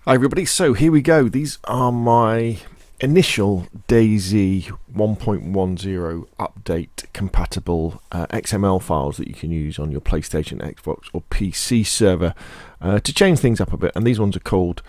Hi everybody, so here we go. These are my initial DayZ 1.10 update compatible XML files that you can use on your PlayStation, Xbox or PC server to change things up a bit. And these ones are called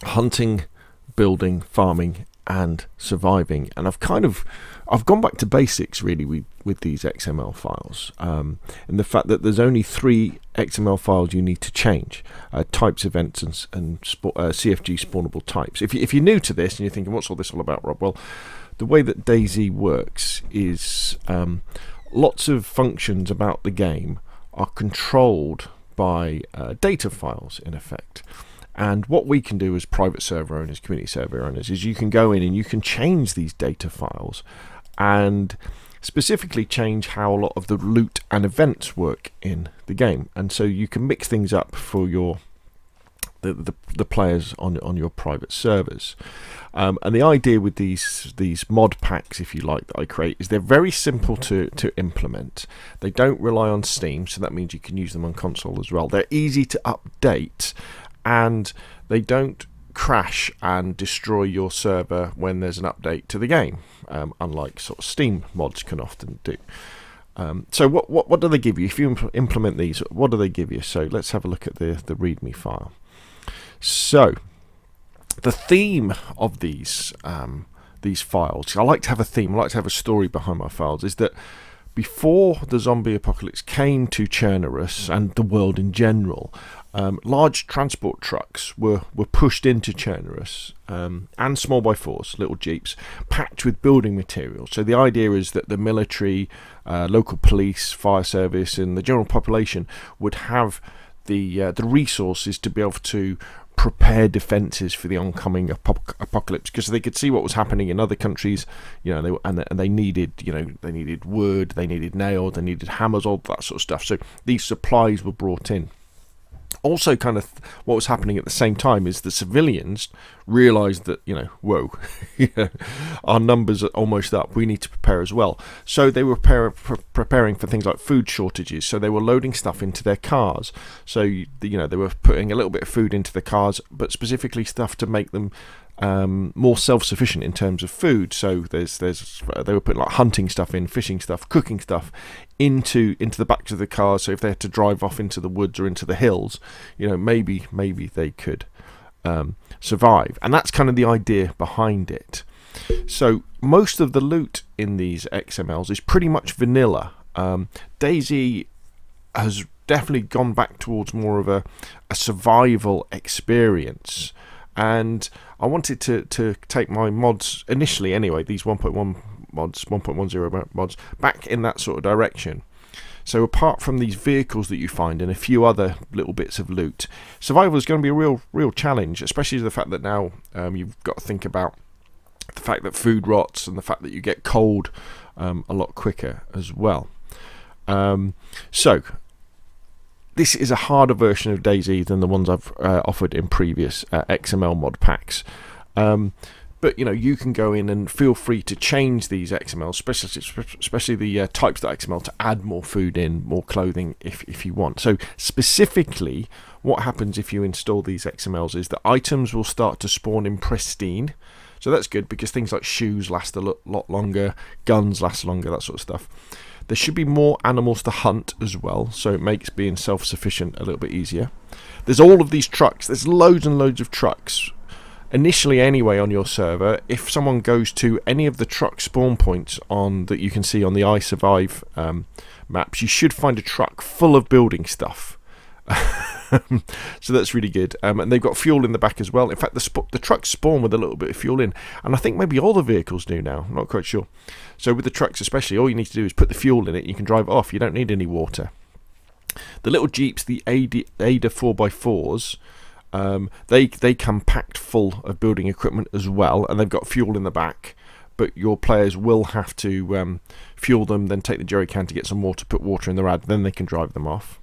hunting, building, farming and surviving. And I've gone back to basics really with these XML files, and the fact that there's only 3 XML files you need to change: types, events, and CFG spawnable types. If you're new to this and you're thinking, what's all this all about, Rob? Well, the way that DayZ works is lots of functions about the game are controlled by data files, in effect. And what we can do as private server owners, community server owners, is you can go in and you can change these data files and specifically change how a lot of the loot and events work in the game. And so you can mix things up for the players on your private servers. And the idea with these mod packs, if you like, that I create, is they're very simple to implement. They don't rely on Steam, so that means you can use them on console as well. They're easy to update, and they don't crash and destroy your server when there's an update to the game, unlike sort of Steam mods can often do. So what do they give you if you implement these? What do they give you? So let's have a look at the Readme file. So the theme of these files, I like to have a theme, I like to have a story behind my files, is that before the zombie apocalypse came to CHERNARUS and the world in general, large transport trucks were pushed into CHERNARUS, and small by fours, little jeeps, packed with building materials. So the idea is that the military, local police, fire service and the general population would have the resources to be able to prepare defences for the oncoming apocalypse, because they could see what was happening in other countries, they needed wood, they needed nails, they needed hammers, all that sort of stuff. So these supplies were brought in. Also, kind of what was happening at the same time is the civilians realised that, whoa, our numbers are almost up, we need to prepare as well. So they were preparing for things like food shortages, so they were loading stuff into their cars. So, they were putting a little bit of food into the cars, but specifically stuff to make them more self-sufficient in terms of food. So they were putting like hunting stuff in, fishing stuff, cooking stuff into the backs of the cars. So if they had to drive off into the woods or into the hills, maybe they could survive. And that's kind of the idea behind it. So most of the loot in these XMLs is pretty much vanilla. DayZ has definitely gone back towards more of a survival experience. And I wanted to take my mods, initially anyway, these 1.1 mods, 1.10 mods, back in that sort of direction. So apart from these vehicles that you find and a few other little bits of loot, survival is going to be a real challenge, especially the fact that now you've got to think about the fact that food rots and the fact that you get cold a lot quicker as well. So this is a harder version of DayZ than the ones I've offered in previous XML mod packs. But you can go in and feel free to change these XMLs, especially the types.xml, to add more food in, more clothing if you want. So specifically, what happens if you install these XMLs is that items will start to spawn in pristine. So that's good, because things like shoes last a lot longer, guns last longer, that sort of stuff. There should be more animals to hunt as well, so it makes being self-sufficient a little bit easier. There's all of these trucks. There's loads and loads of trucks. Initially anyway on your server, if someone goes to any of the truck spawn points that you can see on the iSurvive maps, you should find a truck full of building stuff. So that's really good, and they've got fuel in the back as well. In fact, the trucks spawn with a little bit of fuel in, and I think maybe all the vehicles do now, I'm not quite sure. So with the trucks especially, all you need to do is put the fuel in it, you can drive it off, you don't need any water. The little jeeps, the Ada 4x4s, they come packed full of building equipment as well, and they've got fuel in the back, but your players will have to fuel them, then take the jerry can to get some water, put water in the rad, then they can drive them off.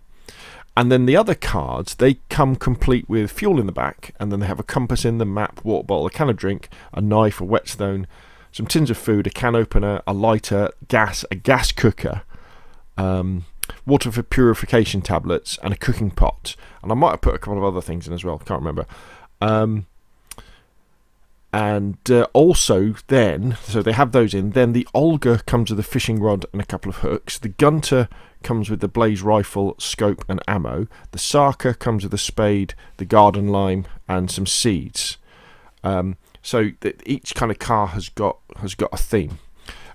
And then the other cards, they come complete with fuel in the back, and then they have a compass in the map, water bottle, a can of drink, a knife, a whetstone, some tins of food, a can opener, a lighter, gas, a gas cooker, water for purification tablets, and a cooking pot. And I might have put a couple of other things in as well, can't remember. Also then, so they have those in. Then the Olga comes with a fishing rod and a couple of hooks. The Gunter comes with the blaze rifle, scope, and ammo. The Saka comes with a spade, the garden lime, and some seeds. So that each kind of car has got a theme.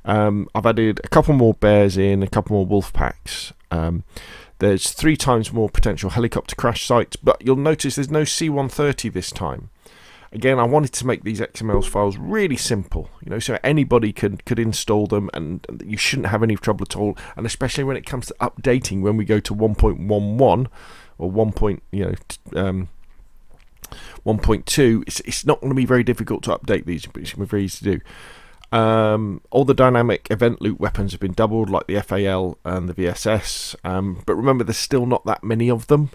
I've added a couple more bears in, a couple more wolf packs. There's 3 times more potential helicopter crash sites, but you'll notice there's no C-130 this time. Again, I wanted to make these XML files really simple, so anybody could install them, and you shouldn't have any trouble at all. And especially when it comes to updating, when we go to 1.11 or 1.2, it's not going to be very difficult to update these, but it's going to be very easy to do. All the dynamic event loop weapons have been doubled, like the FAL and the VSS, but remember, there's still not that many of them.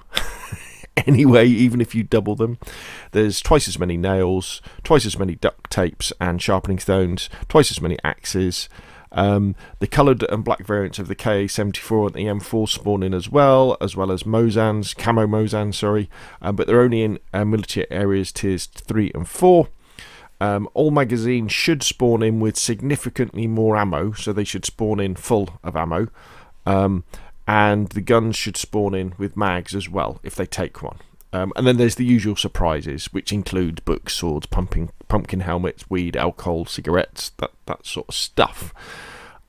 Anyway, even if you double them, there's twice as many nails, twice as many duct tapes and sharpening stones, twice as many axes. The coloured and black variants of the KA-74 and the M4 spawn in as well as Mosans, camo Mosans, sorry, but they're only in military areas tiers 3 and 4. All magazines should spawn in with significantly more ammo, so they should spawn in full of ammo. And the guns should spawn in with mags as well, if they take one. And then there's the usual surprises, which include books, swords, pumpkin helmets, weed, alcohol, cigarettes, that sort of stuff.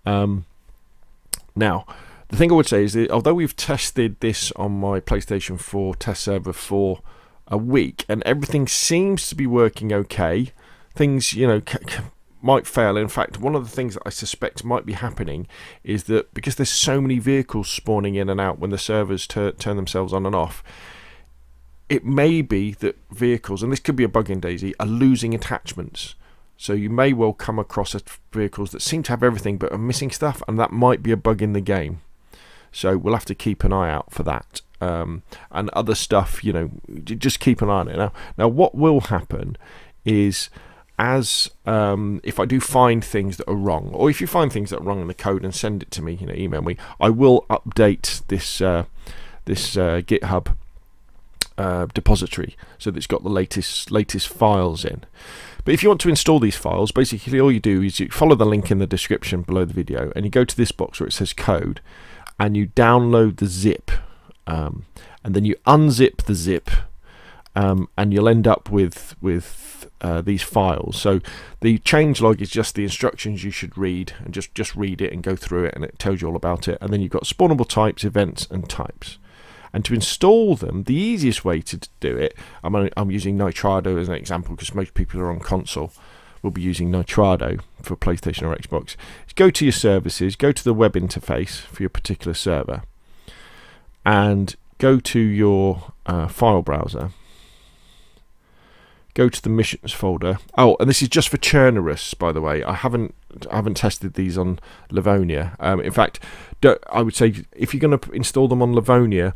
Now, the thing I would say is that although we've tested this on my PlayStation 4 test server for a week, and everything seems to be working okay, things, might fail. In fact, one of the things that I suspect might be happening is that because there's so many vehicles spawning in and out when the servers turn themselves on and off, it may be that vehicles, and this could be a bug in DayZ, are losing attachments. So you may well come across vehicles that seem to have everything but are missing stuff, and that might be a bug in the game. So we'll have to keep an eye out for that. And other stuff, just keep an eye on it. Now what will happen is, if I do find things that are wrong, or if you find things that are wrong in the code and send it to me, email me, I will update this GitHub depository so that it's got the latest files in. But if you want to install these files, basically all you do is you follow the link in the description below the video, and you go to this box where it says code, and you download the zip, and then you unzip the zip, and you'll end up with these files. So the changelog is just the instructions you should read, and just read it and go through it, and it tells you all about it. And then you've got spawnable types, events, and types. And to install them, the easiest way to do it, I'm using Nitrado as an example because most people who are on console will be using Nitrado for PlayStation or Xbox. Is go to your services, go to the web interface for your particular server, and go to your file browser. Go to the missions folder. Oh, and this is just for CHERNARUS, by the way. I haven't tested these on Livonia. In fact, I would say if you're going to install them on Livonia,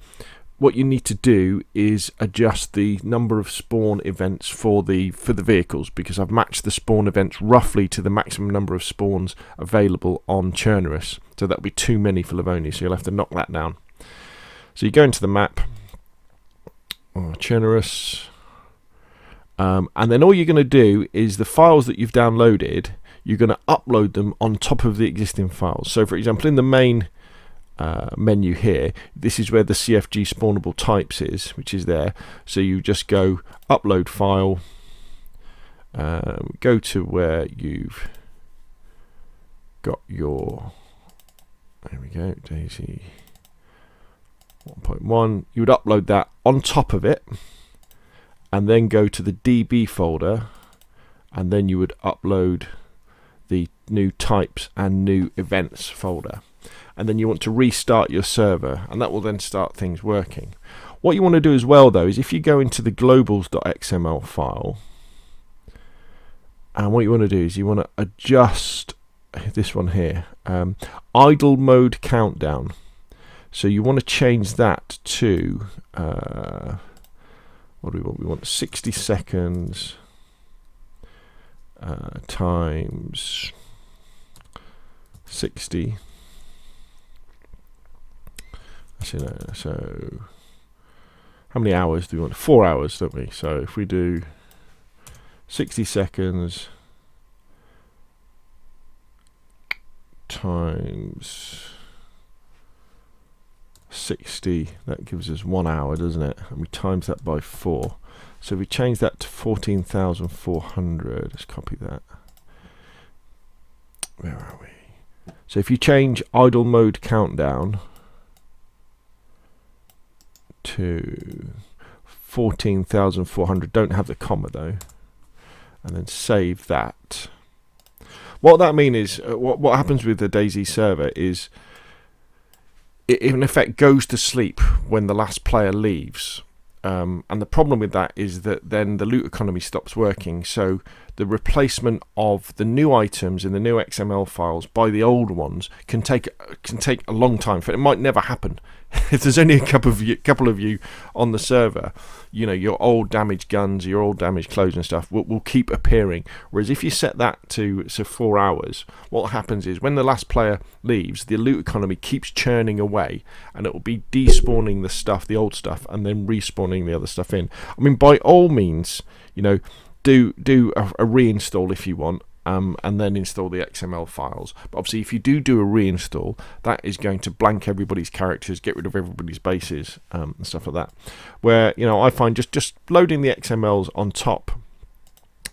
what you need to do is adjust the number of spawn events for the vehicles, because I've matched the spawn events roughly to the maximum number of spawns available on CHERNARUS. So that'll be too many for Livonia, so you'll have to knock that down. So you go into the map, CHERNARUS. And then all you're going to do is the files that you've downloaded, you're going to upload them on top of the existing files. So for example, in the main menu here, this is where the CFG spawnable types is, which is there. So you just go upload file, go to where you've got your, there we go, DayZ 1.1. You would upload that on top of it, and then go to the DB folder, and then you would upload the new types and new events folder. And then you want to restart your server, and that will then start things working. What you want to do as well, though, is if you go into the globals.xml file, and what you want to do is you want to adjust this one here, idle mode countdown. So you want to change that to what do we want? We want 60 seconds times 60. actually no, so how many hours do we want? 4 hours, don't we? So if we do 60 seconds times 60, that gives us 1 hour, doesn't it? And we times that by 4. So if we change that to 14,400, let's copy that. Where are we? So if you change idle mode countdown to 14,400, don't have the comma though, and then save that. What that means is, what happens with the DayZ server is, it in effect goes to sleep when the last player leaves. And the problem with that is that then the loot economy stops working. So the replacement of the new items in the new XML files by the old ones can take a long time. It might never happen. If there's only a couple of you on the server, you know, your old damaged guns, your old damaged clothes and stuff will keep appearing. Whereas if you set that to 4 hours, what happens is when the last player leaves, the loot economy keeps churning away, and it will be despawning the stuff, the old stuff, and then respawning the other stuff in. I mean, by all means, you know, do a reinstall if you want, and then install the XML files. But obviously, if you do a reinstall, that is going to blank everybody's characters, get rid of everybody's bases, and stuff like that. Where, you know, I find just loading the XMLs on top,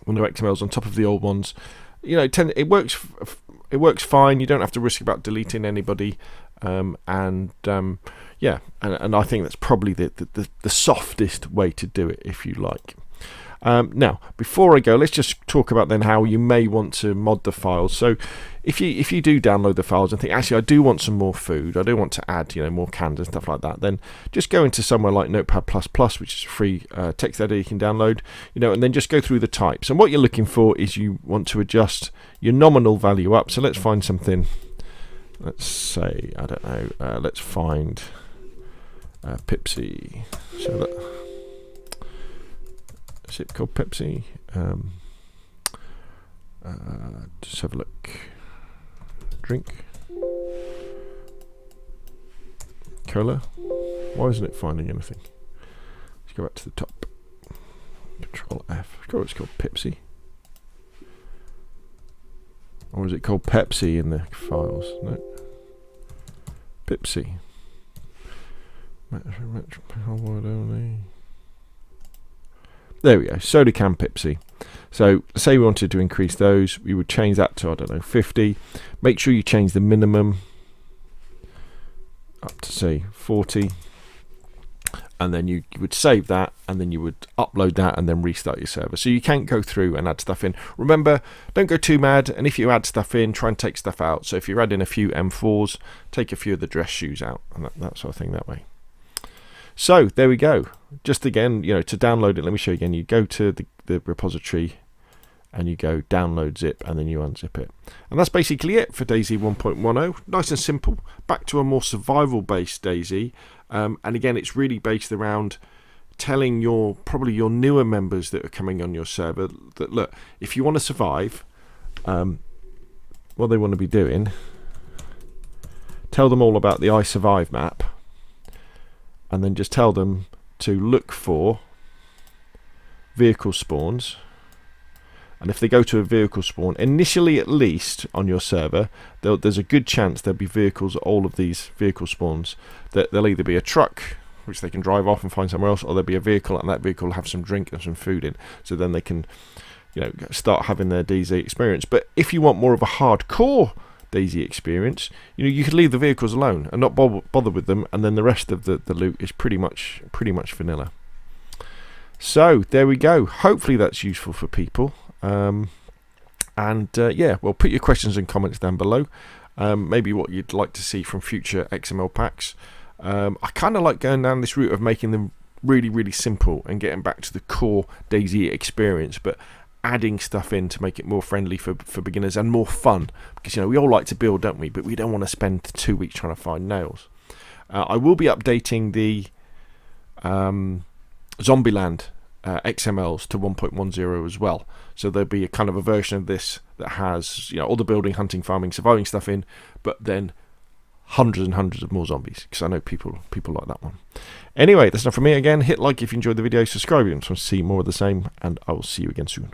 when the XMLs on top of the old ones, you know, it works fine. You don't have to risk about deleting anybody, yeah, and I think that's probably the softest way to do it, if you like. Now, before I go, let's just talk about then how you may want to mod the files. So, if you do download the files and think, actually, I do want some more food, I do want to add, you know, more cans and stuff like that, then just go into somewhere like Notepad++, which is a free text editor you can download, you know, and then just go through the types. And what you're looking for is you want to adjust your nominal value up. So let's find something. Let's say, I don't know. Let's find Pepsi. So that. Is it called Pepsi? Just have a look. Drink. Cola. Why isn't it finding anything? Let's go back to the top. Control F. I forgot what it's called. Pepsi. Or is it called Pepsi in the files? No. Pepsi. Only. There we go, soda can Pepsi. So say we wanted to increase those, we would change that to, I don't know, 50. Make sure you change the minimum up to, say, 40. And then you would save that, and then you would upload that, and then restart your server. So you can't go through and add stuff in. Remember, don't go too mad, and if you add stuff in, try and take stuff out. So if you're adding a few M4s, take a few of the dress shoes out, and that sort of thing that way. So there we go. Just again, you know, to download it, let me show you again. You go to the repository and you go download zip, and then you unzip it. And that's basically it for DayZ 1.10. Nice and simple. Back to a more survival based DayZ. And again, it's really based around telling probably your newer members that are coming on your server that, look, if you want to survive, what they want to be doing, tell them all about the I Survive map. And then just tell them to look for vehicle spawns. And if they go to a vehicle spawn, initially at least on your server, there's a good chance there'll be vehicles at all of these vehicle spawns. That there'll either be a truck, which they can drive off and find somewhere else, or there'll be a vehicle, and that vehicle will have some drink and some food in. So then they can, you know, start having their DayZ experience. But if you want more of a hardcore DayZ experience, you know, you could leave the vehicles alone and not bother with them, and then the rest of the loot is pretty much vanilla. So there we go. Hopefully that's useful for people. Yeah, well, put your questions and comments down below. Maybe what you'd like to see from future XML packs. I kind of like going down this route of making them really, really simple and getting back to the core DayZ experience, but adding stuff in to make it more friendly for beginners and more fun, because, you know, we all like to build, don't we? But we don't want to spend 2 weeks trying to find nails. I will be updating the Zombieland XMLs to 1.10 as well, so there'll be a kind of a version of this that has, you know, all the building, hunting, farming, surviving stuff in, but then hundreds and hundreds of more zombies, because I know people like that one. Anyway, that's enough from me. Again, hit like if you enjoyed the video, subscribe if you want to see more of the same, and I will see you again soon.